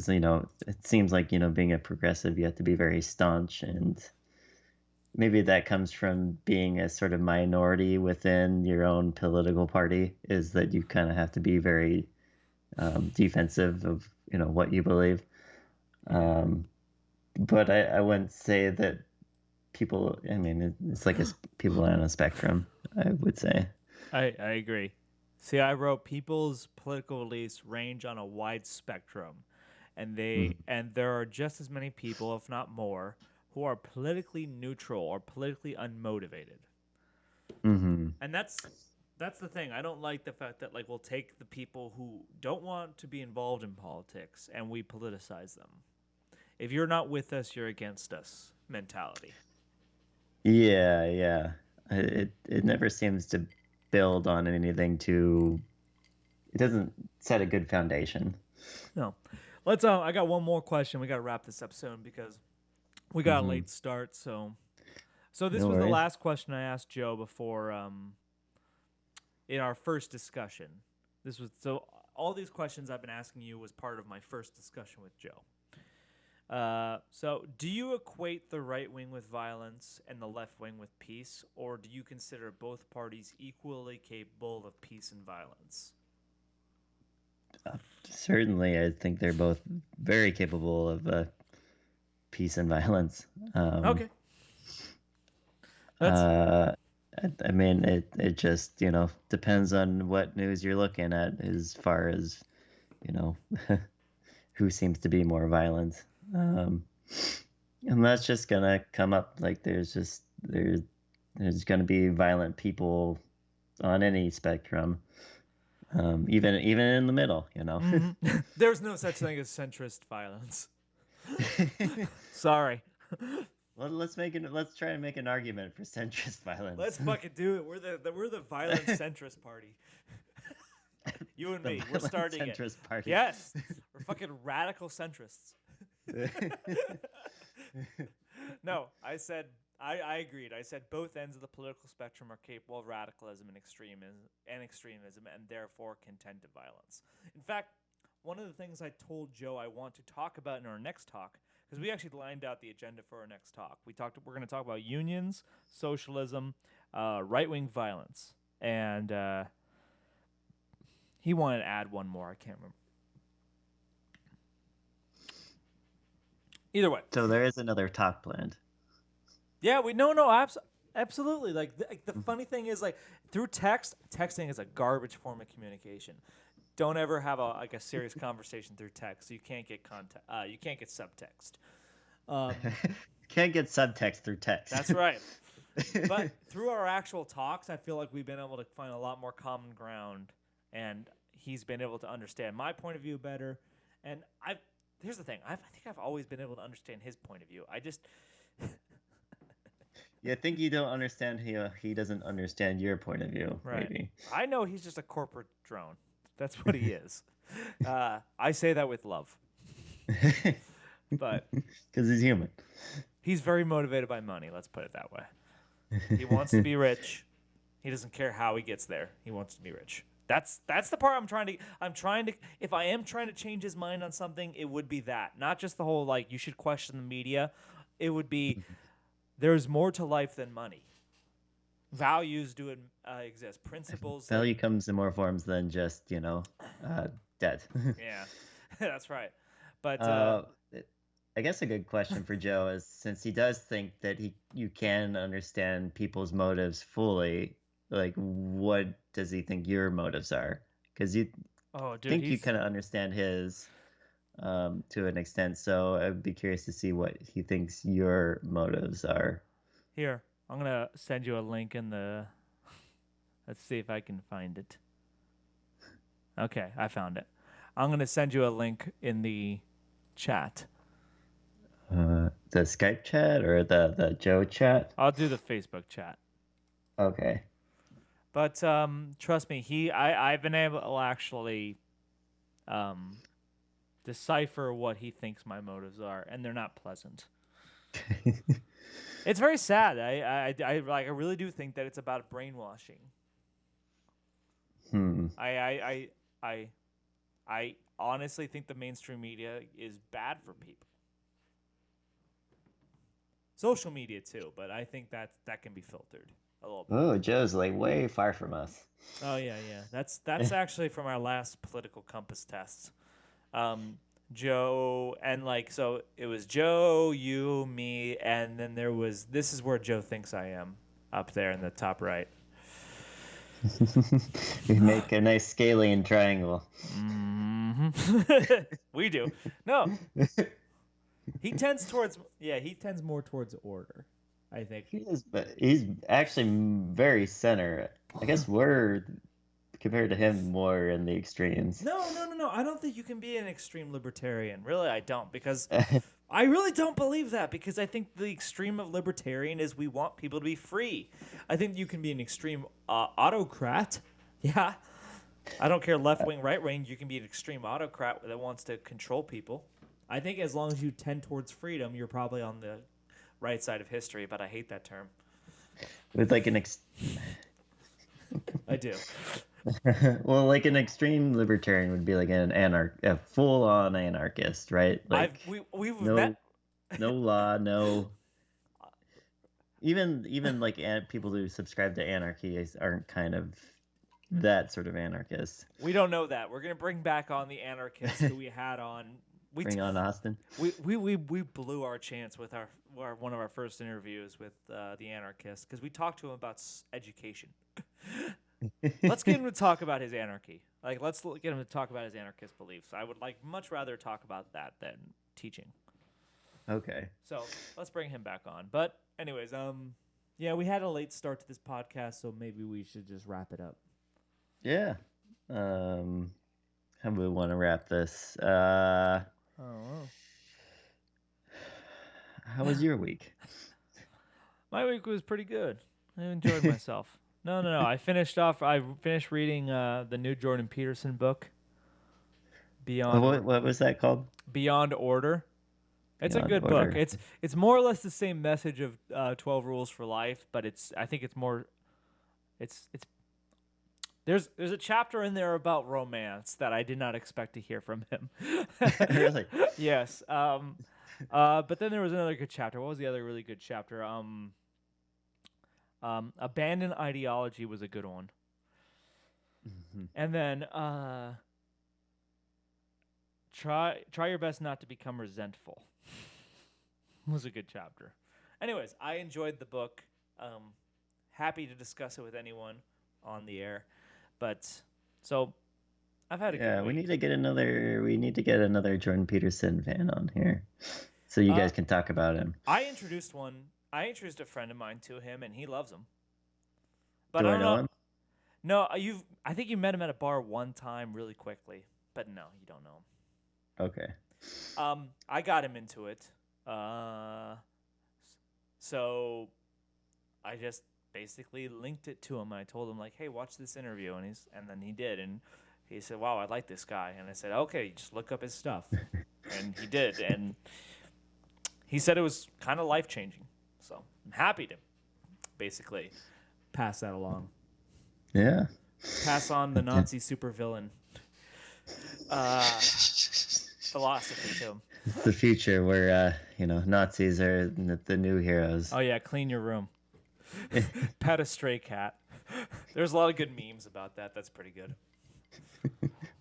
Speaker 2: it seems like being a progressive, you have to be very staunch, and maybe that comes from being a sort of minority within your own political party. Is that you kind of have to be very defensive of what you believe. Um, but I wouldn't say that people. I mean, it's like people on a spectrum, I would say.
Speaker 1: I agree. See, I wrote people's political beliefs range on a wide spectrum, and there are just as many people, if not more, who are politically neutral or politically unmotivated.
Speaker 2: Mm-hmm.
Speaker 1: And that's the thing. I don't like the fact that like we'll take the people who don't want to be involved in politics and we politicize them. If you're not with us, you're against us mentality.
Speaker 2: Yeah, yeah. It never seems to build on anything to. It doesn't set a good foundation.
Speaker 1: No. Let's I got one more question. We got to wrap this up soon because we got a
Speaker 2: Mm-hmm.
Speaker 1: late start, so this
Speaker 2: No
Speaker 1: was the
Speaker 2: worries.
Speaker 1: last question I asked Joe before in our first discussion. This was so all these questions I've been asking you was part of my first discussion with Joe. So, do you equate the right wing with violence and the left wing with peace, or do you consider both parties equally capable of peace and violence?
Speaker 2: Certainly, I think they're both very capable of peace and violence. Um,
Speaker 1: Okay, that's
Speaker 2: uh, I mean, it just depends on what news you're looking at as far as you know who seems to be more violent. Um, and that's just gonna come up like there's gonna be violent people on any spectrum, even in the middle.
Speaker 1: there's no such thing as centrist violence. Sorry,
Speaker 2: Well, let's try and make an argument for centrist violence.
Speaker 1: let's fucking do it. We're the violent centrist party. You and
Speaker 2: The
Speaker 1: me, we're
Speaker 2: violent
Speaker 1: starting it.
Speaker 2: centrist party.
Speaker 1: Yes, we're fucking radical centrists. No, I agreed. I said both ends of the political spectrum are capable of radicalism and extremism, and therefore can tend to violence. In fact, one of the things I told Joe I want to talk about in our next talk, because we actually lined out the agenda for our next talk. We're going to talk about unions, socialism, right wing violence, and he wanted to add one more. I can't remember. Either way,
Speaker 2: So there is another talk planned.
Speaker 1: yeah, absolutely. Like the funny thing is, like through texting is a garbage form of communication. don't ever have a serious conversation through text. You can't get context. You can't get subtext.
Speaker 2: Can't get subtext through text.
Speaker 1: That's right. But through our actual talks, I feel like we've been able to find a lot more common ground, and he's been able to understand my point of view better. And here's the thing: I think I've always been able to understand his point of view. I just
Speaker 2: I think you don't understand he doesn't understand your point of view.
Speaker 1: right.
Speaker 2: Maybe.
Speaker 1: I know he's just a corporate drone. That's what he is. I say that with love, but
Speaker 2: Because he's human.
Speaker 1: he's very motivated by money. Let's put it that way. He wants to be rich. He doesn't care how he gets there. He wants to be rich. That's the part I'm trying to if I am trying to change his mind on something, it would be that. Not just the whole like you should question the media. It would be there's more to life than money. Values do exist. Principles.
Speaker 2: Value comes in more forms than just, debt.
Speaker 1: Yeah. That's right. But
Speaker 2: I guess a good question for Joe is, since he does think that you can understand people's motives fully, like what does he think your motives are? Because you think you kind of understand his to an extent, so I'd be curious to see what he thinks your motives are.
Speaker 1: Here, I'm going to send you a link in the... Let's see if I can find it. Okay, I found it. I'm going to send you a link in the chat.
Speaker 2: The Skype chat or the Joe chat?
Speaker 1: I'll do the Facebook chat.
Speaker 2: Okay.
Speaker 1: But trust me, I've been able to actually decipher what he thinks my motives are, and they're not pleasant. It's very sad. I really do think that it's about brainwashing. I honestly think the mainstream media is bad for people. Social media too, but I think that can be filtered a little bit.
Speaker 2: Oh, Joe's like way far from us.
Speaker 1: Oh yeah. That's actually from our last political compass tests. Joe and so it was Joe, you, me, and then there was this is where Joe thinks I am up there in the top right.
Speaker 2: We make a nice scalene triangle.
Speaker 1: Mm-hmm. We do. No. He tends more towards order, I think.
Speaker 2: He's actually very center. I guess we're, compared to him, more in the extremes.
Speaker 1: No. I don't think you can be an extreme libertarian. Really, I don't. Because I really don't believe that. Because I think the extreme of libertarian is we want people to be free. I think you can be an extreme autocrat. Yeah. I don't care left wing, right wing. You can be an extreme autocrat that wants to control people. I think as long as you tend towards freedom, you're probably on the right side of history, but I hate that term.
Speaker 2: With like
Speaker 1: I do.
Speaker 2: Well, like an extreme libertarian would be like a full-on anarchist, right? Like
Speaker 1: we've met.
Speaker 2: No law, no. Even like people who subscribe to anarchy aren't kind of that sort of anarchist.
Speaker 1: We don't know that. We're gonna bring back on the anarchist who we had on.
Speaker 2: Bring on Austin.
Speaker 1: We blew our chance with our one of our first interviews with the anarchist because we talked to him about education. Let's get him to talk about his anarchy. Let's get him to talk about his anarchist beliefs. I would much rather talk about that than teaching.
Speaker 2: Okay.
Speaker 1: So let's bring him back on. But anyways, yeah, we had a late start to this podcast, so maybe we should just wrap it up.
Speaker 2: Yeah. How do we want to wrap this? How was your week?
Speaker 1: My week was pretty good. I enjoyed myself. No. I finished reading the new Jordan Peterson book. Beyond.
Speaker 2: What was that called?
Speaker 1: Beyond Order. It's a good book. It's more or less the same message of 12 Rules for Life, but I think it's more. There's a chapter in there about romance that I did not expect to hear from him.
Speaker 2: Really?
Speaker 1: Yes. But then there was another good chapter. What was the other really good chapter? Abandon Ideology was a good one. Mm-hmm. And then try your best not to become resentful was a good chapter. Anyways, I enjoyed the book. Happy to discuss it with anyone on the air. But so I've had a
Speaker 2: Yeah,
Speaker 1: good
Speaker 2: we
Speaker 1: week.
Speaker 2: need to get another Jordan Peterson fan on here, so you
Speaker 1: Uh,
Speaker 2: guys can talk about him.
Speaker 1: I introduced a friend of mine to him, and he loves him. But
Speaker 2: Do
Speaker 1: I
Speaker 2: I
Speaker 1: don't
Speaker 2: know
Speaker 1: know.
Speaker 2: him?
Speaker 1: No, I think you met him at a bar one time, really quickly. But no, you don't know
Speaker 2: Okay.
Speaker 1: him. I got him into it. Uh, so I just basically linked it to him. I told him like, "Hey, watch this interview," and then he did, and he said, "Wow, I like this guy." And I said, "Okay, just look up his stuff," and he did, and he said it was kind of life changing. So I'm happy to basically pass that along,
Speaker 2: Yeah.
Speaker 1: pass on the Nazi supervillain philosophy to him.
Speaker 2: It's the future where Nazis are the new heroes.
Speaker 1: Oh yeah, clean your room. Pet a stray cat. There's a lot of good memes about that. That's pretty good.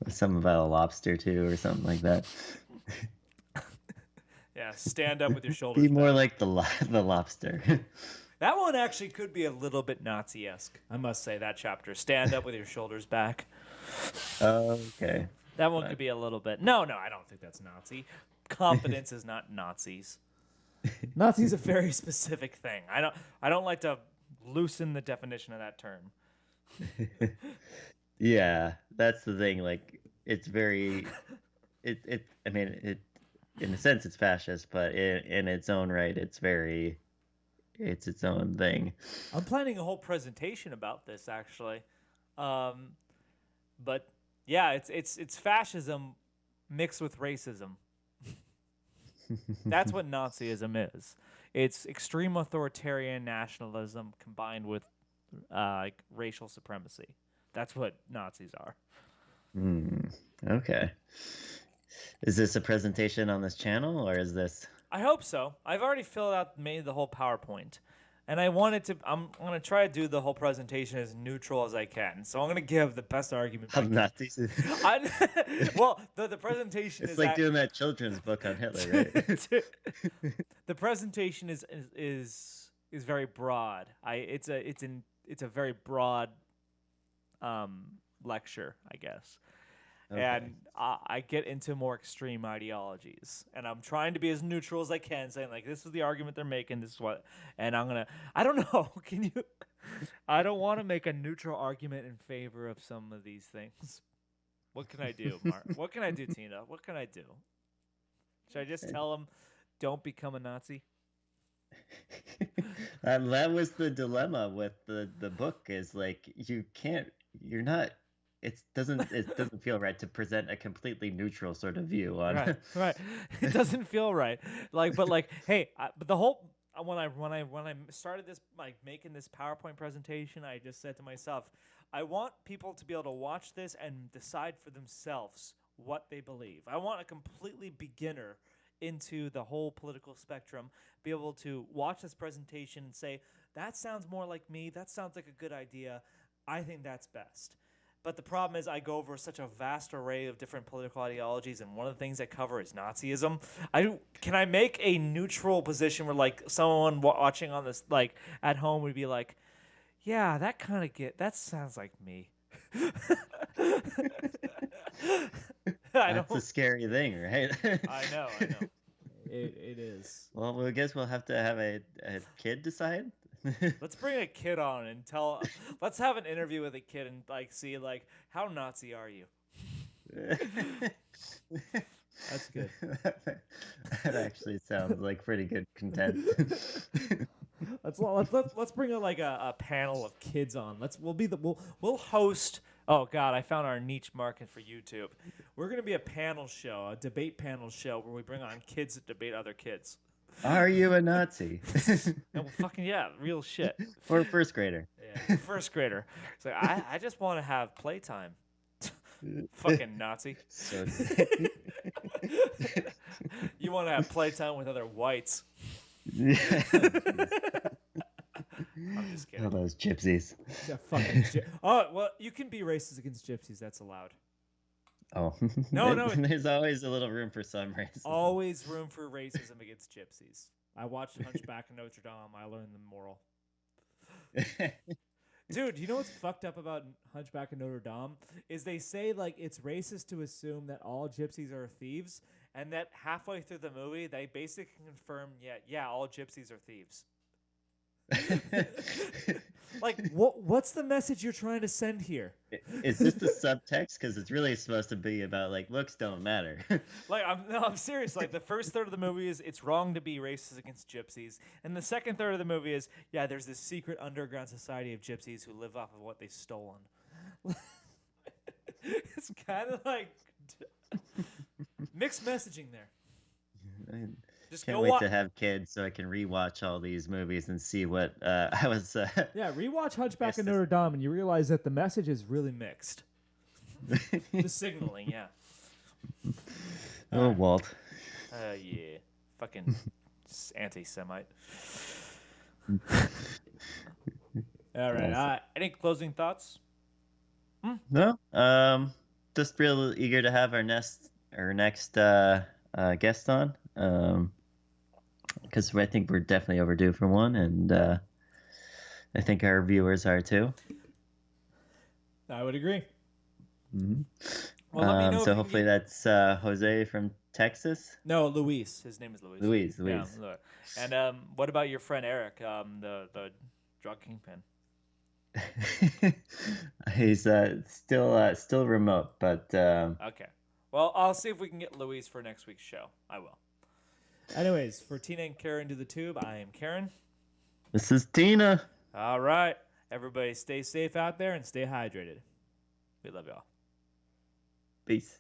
Speaker 2: Something about a lobster too, or something like that.
Speaker 1: Yeah, stand up with your shoulders
Speaker 2: Be more
Speaker 1: back.
Speaker 2: like the lobster.
Speaker 1: That one actually could be a little bit Nazi-esque. I must say that chapter. Stand up with your shoulders back.
Speaker 2: Okay.
Speaker 1: That one could be a little bit. No, I don't think that's Nazi. Confidence is not Nazis. Nazi's a very specific thing. I don't like to loosen the definition of that term.
Speaker 2: Yeah, that's the thing. Like, it's very, I mean, in a sense, it's fascist, but in its own right, it's its own thing.
Speaker 1: I'm planning a whole presentation about this actually. But yeah, it's fascism mixed with racism. That's what Nazism is. It's extreme authoritarian nationalism combined with like racial supremacy. That's what Nazis are.
Speaker 2: Okay. Is this a presentation on this channel, or is this?
Speaker 1: I hope so. I've already made the whole PowerPoint. And I'm going to try to do the whole presentation as neutral as I can. So I'm going to give the best argument.
Speaker 2: Of Nazis?
Speaker 1: Well, the presentation
Speaker 2: It's
Speaker 1: is
Speaker 2: like doing that children's book on Hitler, right?
Speaker 1: the presentation is very broad. It's a very broad lecture, I guess.
Speaker 2: Okay.
Speaker 1: And I get into more extreme ideologies, and I'm trying to be as neutral as I can, saying like, this is the argument they're making, this is what, and I don't know, can you? I don't want to make a neutral argument in favor of some of these things. What can I do, Mark? What can I do, Tina? What can I do? Should I just tell them, don't become a Nazi?
Speaker 2: That was the dilemma with the book. Is like you're not. It doesn't feel right to present a completely neutral sort of view on.
Speaker 1: Right. It doesn't feel right. But hey, but the whole when I started this making this PowerPoint presentation, I just said to myself, I want people to be able to watch this and decide for themselves what they believe. I want a completely beginner into the whole political spectrum be able to watch this presentation and say, that sounds more like me. That sounds like a good idea. I think that's best. But the problem is I go over such a vast array of different political ideologies, and one of the things I cover is Nazism. Can I make a neutral position where like someone watching on this like at home would be like, yeah, that sounds like me.
Speaker 2: That's a scary thing, right?
Speaker 1: I know. It is.
Speaker 2: Well, I guess we'll have to have a kid decide.
Speaker 1: Let's bring a kid on and let's have an interview with a kid and like see like how Nazi are you? That's good.
Speaker 2: That actually sounds like pretty good content.
Speaker 1: Let's bring a panel of kids on. We'll host. Oh God, I found our niche market for YouTube. We're gonna be a panel show, a debate panel show where we bring on kids that debate other kids.
Speaker 2: Are you a Nazi?
Speaker 1: Well, fucking yeah, real shit.
Speaker 2: Or a first grader?
Speaker 1: Yeah, first grader. It's like I just want to have playtime. Fucking Nazi.
Speaker 2: So
Speaker 1: You want to have playtime with other whites.
Speaker 2: Yeah.
Speaker 1: I'm just kidding.
Speaker 2: All those gypsies.
Speaker 1: Oh, well, you can be racist against gypsies. That's allowed.
Speaker 2: Oh.
Speaker 1: No.
Speaker 2: There's always a little room for some racism.
Speaker 1: Always room for racism against gypsies. I watched Hunchback of Notre Dame. I learned the moral. Dude, you know what's fucked up about Hunchback of Notre Dame is they say like it's racist to assume that all gypsies are thieves, and that halfway through the movie they basically confirm, yeah, all gypsies are thieves. Like, what's the message you're trying to send here?
Speaker 2: Is this the subtext? Because it's really supposed to be about like looks don't matter.
Speaker 1: Like, I'm serious. Like, the first third of the movie is it's wrong to be racist against gypsies, and the second third of the movie is there's this secret underground society of gypsies who live off of what they've stolen. It's kind of like mixed messaging there. Just
Speaker 2: Can't
Speaker 1: go
Speaker 2: wait
Speaker 1: watch.
Speaker 2: to have kids so I can rewatch all these movies and see what I was.
Speaker 3: Yeah, rewatch Hunchback
Speaker 2: Yes,
Speaker 3: of Notre Dame, and you realize that the message is really mixed.
Speaker 1: The signaling, yeah.
Speaker 2: Oh, Walt.
Speaker 1: Yeah. Fucking anti-Semite. All right. Any closing thoughts?
Speaker 2: No. Just real eager to have our next guest on. Because I think we're definitely overdue for one, and I think our viewers are too.
Speaker 3: I would agree.
Speaker 2: Mm-hmm.
Speaker 1: Well, let me know.
Speaker 2: So hopefully that's Jose from Texas.
Speaker 1: No, Luis. His name is Luis.
Speaker 2: Luis.
Speaker 1: Yeah, look. And what about your friend Eric, the drug kingpin?
Speaker 2: He's still remote, but
Speaker 1: Okay. Well, I'll see if we can get Luis for next week's show. I will. Anyways, for Tina and Karen to the tube, I am Karen.
Speaker 2: this is Tina.
Speaker 1: All right. Everybody stay safe out there and stay hydrated. We love y'all.
Speaker 2: Peace.